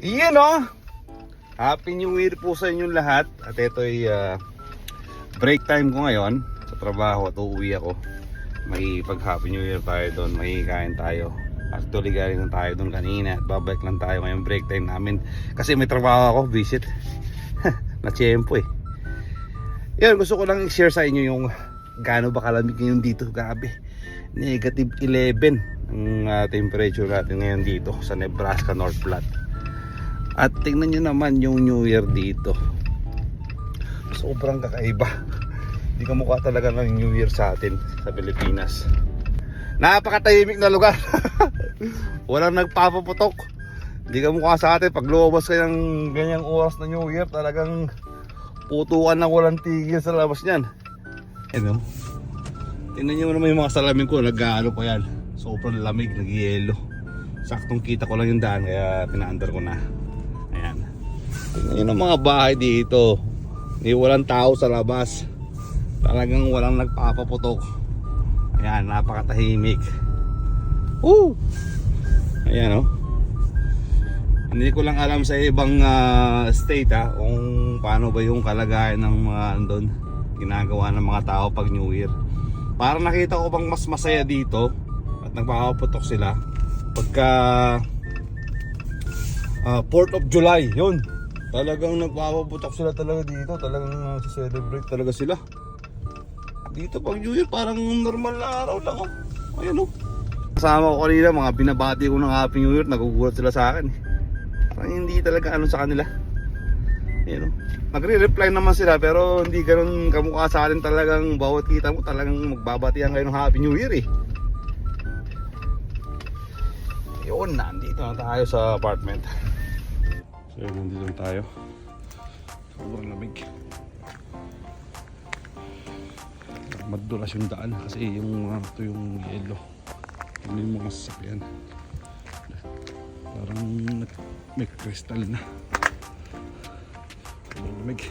Iyan o! Happy New Year po sa inyong lahat. At ito ay break time ko ngayon sa trabaho at uuwi ako. May pag Happy New Year tayo doon, may kain tayo. Actually galing lang tayo doon kanina at babalik lang tayo ngayong break time namin. Kasi may trabaho ako, visit. Na-tiyempo eh. Yun, gusto ko lang i-share sa inyo yung gaano ba kalamig ngayon dito. Grabe, negative 11 ang temperature natin ngayon dito sa Nebraska North Platte. At tingnan nyo naman yung New Year dito, sobrang kakaiba. Hindi kamukha talaga ng New Year sa atin sa Pilipinas. Napakatahimik na lugar. Walang nagpapaputok. Hindi kamukha sa atin pag lumabas kayo ng ganyang oras na New Year, talagang putukan na walang tigil sa labas niyan. Ano? Tingnan nyo naman yung mga salamin ko, nag-aano pa yan. Sobrang lamig, nag-yelo. Saktong kita ko lang yung daan kaya pinaandar ko na. Ayan. Tingnan nyo ng mga bahay dito. Hindi walang tao sa labas. Talagang walang nagpapaputok. Ayan, napakatahimik. Woo! Ayan oh. Hindi ko lang alam sa ibang state kung paano ba yung kalagayan ng mga andon ginagawa ng mga tao pag New Year. Parang nakita ko bang mas masaya dito at nagpapaputok sila pagka 4th of July. Yun, talagang nagpapaputok sila talaga dito. Talagang celebrate talaga sila. Dito pag New Year parang normal na araw lang oh. Ayan oh. Kasama ko kanina, mga binabati ko ng Happy New Year, nagugulat sila sa akin. Parang hindi talaga ano sa kanila. Ayan oh. Nagre-reply naman sila pero hindi ganun kamukha sa atin. Talagang bawat kita mo talagang magbabatihan kayo ng Happy New Year eh. Yun, nandito na tayo sa apartment. So yun, nandito na tayo. Sobrang lamig. Madulas yung daan kasi yung ito yung yellow. Ano yung mga sasakyan. Parang may kristal na. Lamig.